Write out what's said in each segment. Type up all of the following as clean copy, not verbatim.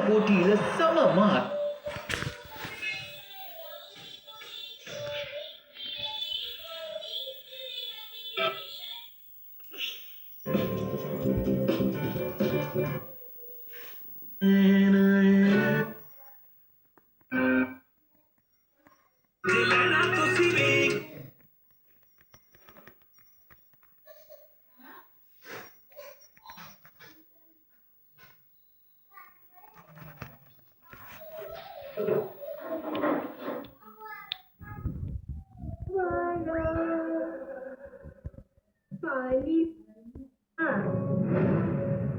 botiga selamat.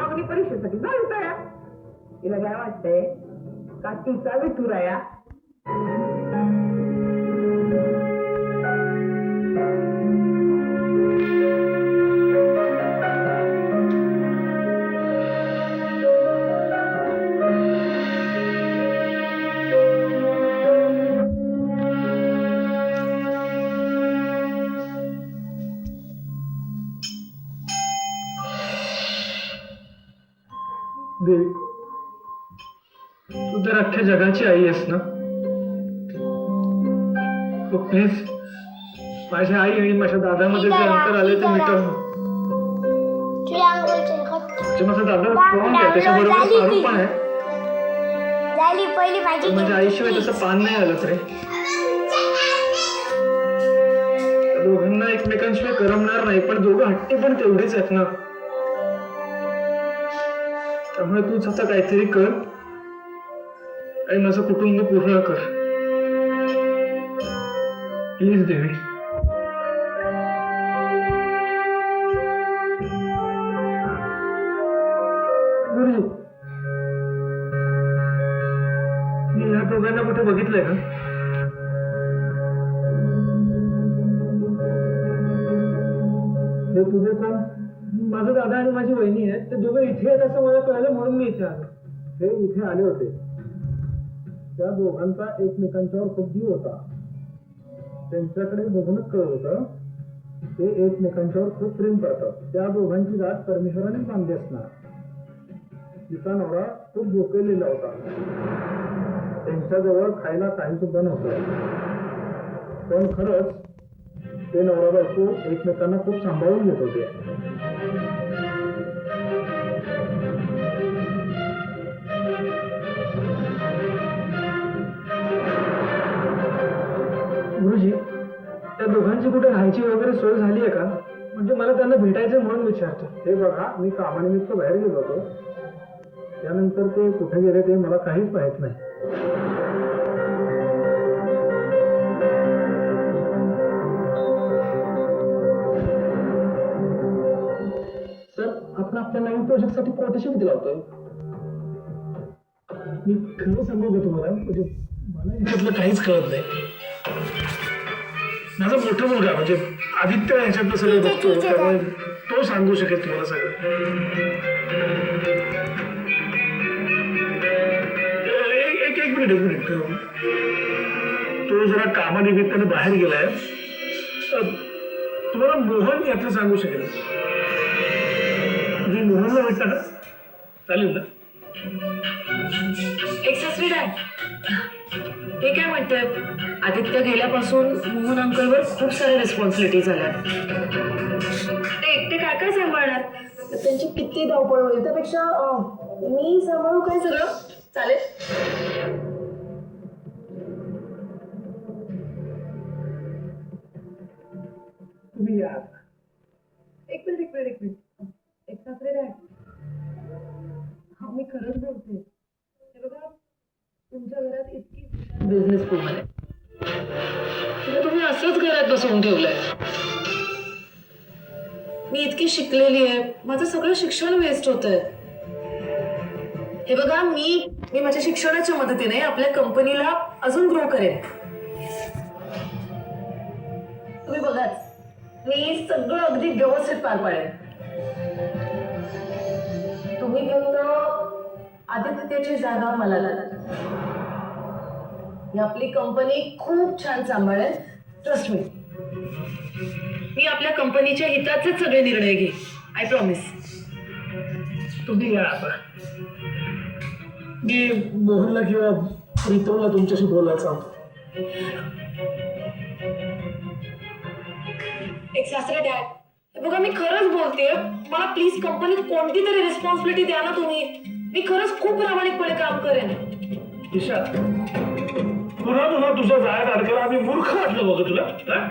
अग्नि परीक्षेसाठी जाऊ तया तिला काय वाटतंय का तुझा विठुराया देवी, तू तर अख्ख्या जगाची आई आहेस ना. तू प्लीज माझ्या आई आणि माझ्या दादामध्ये जे अंतर आले ते मिटव. माझा दादा स्ट्रॉंग आहे, त्याच्याबरोबर फारूक पण आहे. माझ्या आईशिवाय तसं पान नाही आलं रे. दोघांना एकमेकांशिवाय करमणार नाही, पण दोघं हट्टी पण तेवढीच आहेत ना. त्यामुळे तूच आता काहीतरी कर आणि माझं कुटुंब पूर्ण कर प्लीज देवी. गुरुजी, मी ह्या दोघांना कुठे बघितलंय का? हे तुझे कोण? माझा दादा आणि माझी वहिनी आहेत, ते दोघं इथे आहेत असं मला कळलं म्हणून मी इथे आलो. हे इथे आले होते. त्या दोघांचा एकमेकांच्यावर खूप जीव होता. त्यांच्याकडे बघूनच कळत होतं ते एकमेकांच्यावर खूप प्रेम करतात. त्या दोघांची गाठ परमेश्वराने बांधली असणार. तिचा नवरा खूप झोपलेला होता. त्यांच्याजवळ खायला काही सुद्धा नव्हतं. पण खरंच ते नवरा बायको एकमेकांना खूप सांभाळून घेत होते. गुरुजी, त्या दोघांची कुठे राहायची वगैरे सोय झाली आहे का? म्हणजे मला त्यांना भेटायचं म्हणून विचारतो. हे बघा, मी कामानिमित्त बाहेर गेलो होतो. त्यानंतर ते कुठे गेले ते मला काहीच माहित नाही. सर, आपण आपल्या नवीन प्रोजेक्ट साठी कोटेशन दिला होतं. मी खरं सांगू का तुम्हाला, म्हणजे मला याच्यातलं काहीच कळत नाही. माझा मोठा मुलगा म्हणजे आदित्य ह्याच्यातलं सगळं बघतो, त्यामुळे तो सांगू शकेल तुम्हाला सगळं. एक मिनिट तो जरा कामानिमित्ताने बाहेर गेलाय. तुम्हाला मोहन यातलं सांगू शकेल. तुम्ही मोहनला भेटता ना? चालेल ना? हे काय म्हणतोय, आदित्य गेल्यापासून मोहन अंकलवर खूप साऱ्या रिस्पॉन्सिबिलिटी झाल्या. ते एकटे काय काय सांभाळणार? त्यांची किती धावपळ होईल. त्यापेक्षा मी सांभाळू काय सगळं. चालेल. तुम्ही या. एक मिनिट एक सासरे काय, मी खरंच बोलते. हे बघा, तुमच्या घरात इतकी बिझनेस वुमन आहे, तुम्ही असंच घरात बसवून ठेवलंय. मी इतकी शिकलेली आहे, माझं सगळं शिक्षण वेस्ट होतंय. हे बघा, मी माझ्या शिक्षणाच्या मदतीने आपल्या कंपनीला अजून ग्रो करेन. तुम्ही बघा, मी सगळं अगदी व्यवस्थित पार पाडेन. तुम्ही फक्त आदित्यची जागा मला ही आपली कंपनी खूप छान सांभाळेल. ट्रस्ट मी आपल्या कंपनीच्या हिताचेच सगळे निर्णय घे. I promise. तुम्ही या आता. मी मोहनला किंवा प्रीतमला तुमच्याशी बोलायचं होतं. एक सासरे डॅड, बघा मी खरंच बोलतेय, मला प्लीज कंपनीत कोणती तरी रिस्पॉन्सिबिलिटी द्या ना तुम्ही. मी खरंच खूप प्रामाणिकपणे काम करेन. ईशा, पुन्हा पुन्हा तुझ्या जाळ्यात अडकायला आम्ही मूर्ख वाटलो बघ तुला. हा?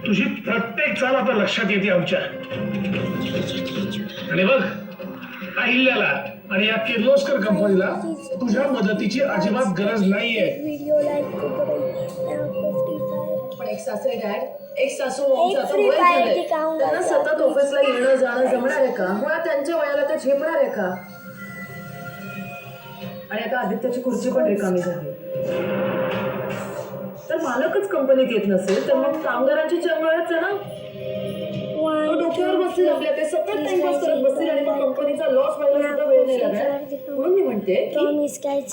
तुझी प्रत्येक चाल आता लक्षात येते आमच्या. आणि बघ, अहिल्याला आणि या किर्लोस्कर कंपनीला तुझ्या मदतीची अजिबात गरज नाहीये. पण एक सासरे डॅड, एक सासू मॉमचं आता वय झालंय. त्यांना सतत ऑफिसला येणं जाणं जमणार आहे का? मुळात त्यांच्या वयाला ते झेपणार आहे का? आणि आता आदित्याची खुर्ची पण रिकामी झाली. तर मालकच कंपनीत येत नसेल तर मग कामगारांची चळवळच आहे ना. डोक्यावर बसतील आपल्या, ते सतत टाइमपास करत बसतील आणि मग कंपनीचा लॉस व्हायला सुद्धा वेळ नाही लागणार. म्हणून मी म्हणते की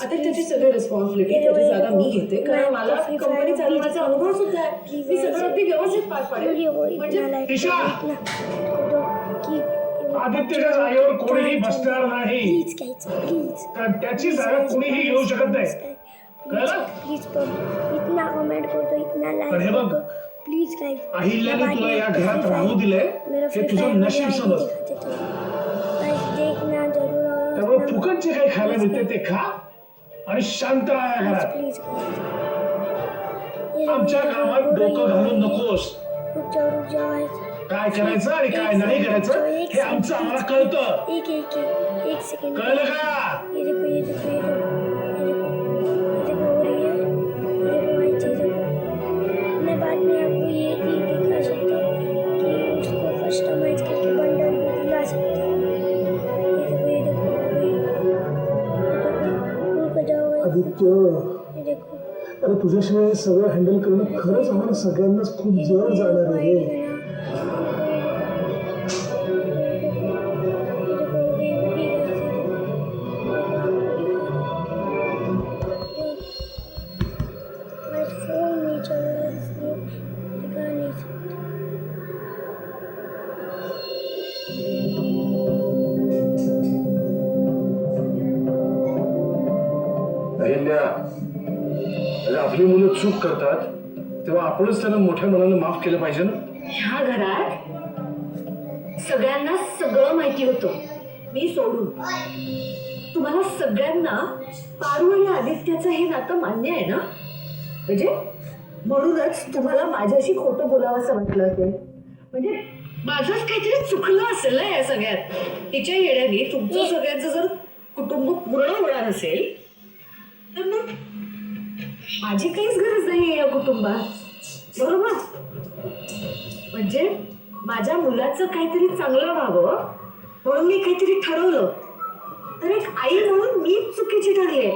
आदित्याची सगळी रिस्पॉन्सिबिलिटी, त्याची जागा मी घेते, कारण मला कंपनी चालवण्याचा अनुभव सुद्धा आहे. मी सगळं अगदी व्यवस्थित पार पाडेल. म्हणजे आदित्यच्या जागेवर कोणीही बसणार नाही, कारण त्याची जागा कोणीही घेऊ शकत नाही. कळलं? पण हे बघ, अहिल्याने तुला या घरात राहू दिले हे तुझं नशीब समज. त्यामुळे फुकटचे काही खायला मिळते ते खा आणि शांत राहा या घरात. आमच्या कामात डोकं घालून नकोस. काय करायचं आणि काय नाही करायचं हे आमचं आम्हाला कळतं. कळलं का? बाद में आपको ये भी दिखा सकता हूँ कि उसको कस्टमाइज करके बंडल भी दिला सकते हैं. ये देखो आदित्य, ये देखो. अरे तुझ्याशिवाय सगळं हँडल करणं खरंच आम्हाला सगळ्यांनाच खूप जड जाणार आहे. आपली मुलं चूक करतात तेव्हा आपणच त्यांना मोठ्या मनानं माफ केलं पाहिजे ना. ह्या घरात सगळ्यांना सगळं माहिती होतं, मी सोडून. तुम्हाला सगळ्यांना पारू आणि आदित्याचं हे नातं मान्य आहे ना? म्हणजे म्हणूनच तुम्हाला माझ्याशी खोटं बोलावंसं वाटलं असेल. म्हणजे माझंच काहीतरी चुकलं असेल ना या सगळ्यात. तिच्या येण्याने तुमचं सगळ्यांचं जर कुटुंब पूर्ण होणार असेल तर मग माझी काहीच गरज नाही या कुटुंबात, बरोबर? म्हणजे माझ्या मुलाचं काहीतरी चांगलं व्हावं म्हणून मी काहीतरी ठरवलं, तर एक आई म्हणून मी चुकीची ठरले.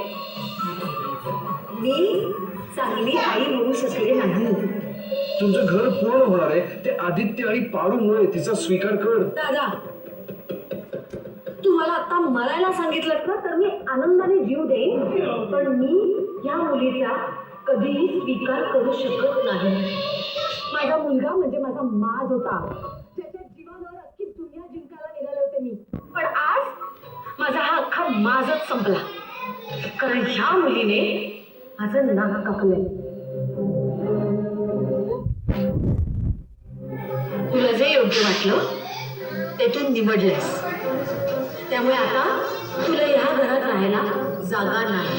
मी चांगली आई म्हणू शकले नाही. तुमचं घर पूर्ण होणार आहे ते आदित्य आणि पारूमुळे, तिचा स्वीकार कर. दादा, तुम्हाला आता मरायला सांगितलं ना तर मी आनंदाने जीव देईन, पण मी या मुलीचा कधीही स्वीकार करू शकत नाही. माझा मुलगा म्हणजे माझा माज होता, त्याच्या जीवावर अख्खी दुनिया जिंकायला निघाले होते मी. पण आज माझा हा अख्खा माजच संपला, कारण ह्या मुलीने माझं नाक कापलंय. तुला जे योग्य वाटलं ते तू निवडलंस, त्यामुळे आता तुला ह्या घरात राहायला जागा नाही.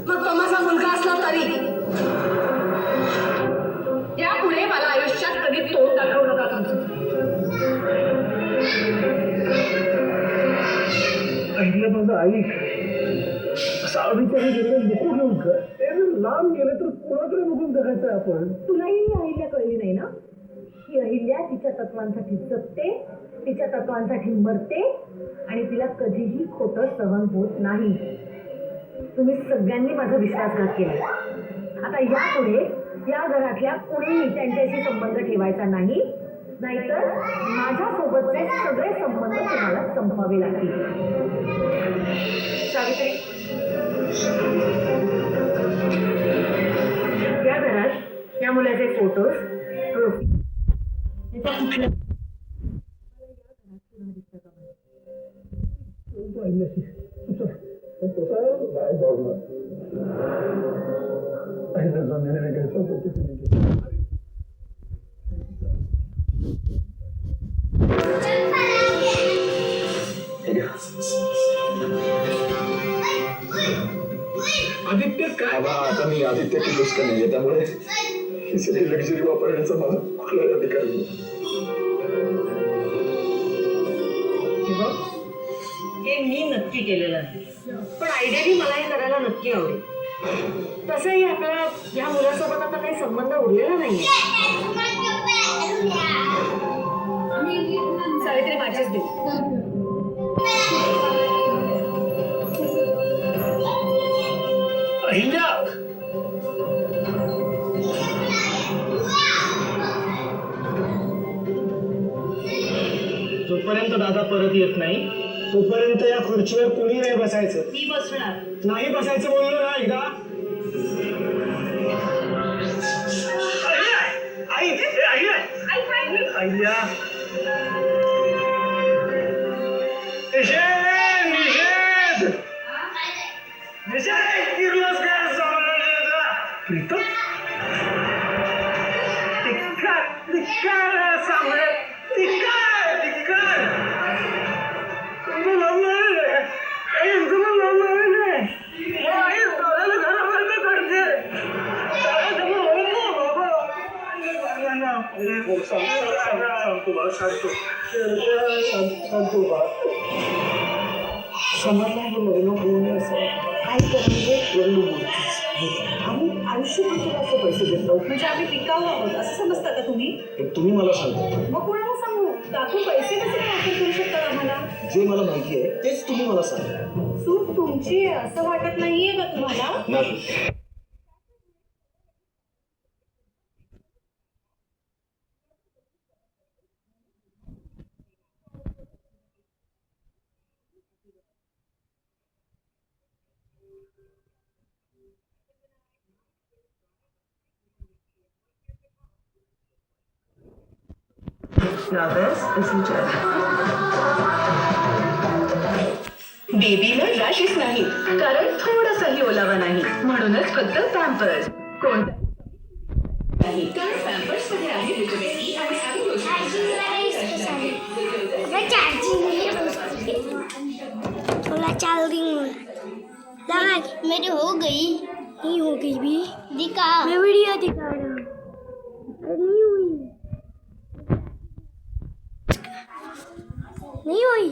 मग तो माझा मुलगा असला तरी यापुढे मला आयुष्यात कधी तोंड दाखवू नका तुमचं. ऐकलं माझं ऐक. सावडीच्या नको घेऊन कर. ते जर लांब गेले तर कोणाकडे बघून जगायचं आपण. तुलाही ही अहिल्या कळली नाही ना? ही अहिल्या तिच्या तत्वांसाठी जगते, तिच्या तत्वांसाठी मरते आणि तिला कधीही खोटं सहन होत नाही. तुम्ही सगळ्यांनी माझा विश्वासघात केला. आता यापुढे या घरातल्या कोणीही त्यांच्याशी संबंध ठेवायचा नाही, नाहीतर माझ्यासोबतचे सगळे संबंध तुम्हाला संपवावे लागतील. सावित्री, या घरात या मुलाचे फोटोज, ट्रॉफी, त्याच्या काय बघणार निर्णय घ्यायचा होता तो तिने घेतला. आदित्य काय बाबा आता मी आदित्य किलोच का नाहीये त्यामुळे ही सगळी लक्झरी वापरण्याचा मला कुठलाही अधिकार नाही. हे मी नक्की केलेलं आहे पण आयडियली मला हे करायला नक्की आवडेल. तसंही आपला या मुलासोबत आता काही संबंध उरलेला नाहीये. सावित्री माझ्याच दे. अहिल्या जोपर्यंत दादा परत येत नाही तोपर्यंत या खुर्चीवर कोणी नाही बसायचं. मी बसणार. नाही बसायचं बोललो ना एकदा. अहिल्या निषेध निषेध निषेध किर्लोस्कर सम्राट प्रीतम धिक्कार धिक्कार सम्राट धिक्कार धिक्कार तुला आयुष्यभर तुला असं पैसे देतो म्हणजे आम्ही पिकावं आहोत असं समजता का तुम्ही? तुम्ही मला सांगता मग कोणाला सांगू? काकू पैसे कसे काय ऑफर करू शकतात आम्हाला? जे मला माहिती आहे तेच तुम्ही मला सांगा. सूट तुमची आहे असं वाटत नाहीये का तुम्हाला? नाही बेबीला रॅशेस नाही कारण थोडासाही ओलावा नाही म्हणूनच फक्त पॅम्पर्स. कोणता नाही कारण पॅम्पर्स मध्ये आहे व्हिटॅमिन ई आणि थोड़ा चार्जिंग लगा मेरी हो गई नहीं हो गई भी दिखा मैं वीडियो दिखा रहा हूँ नहीं हुई नहीं हुई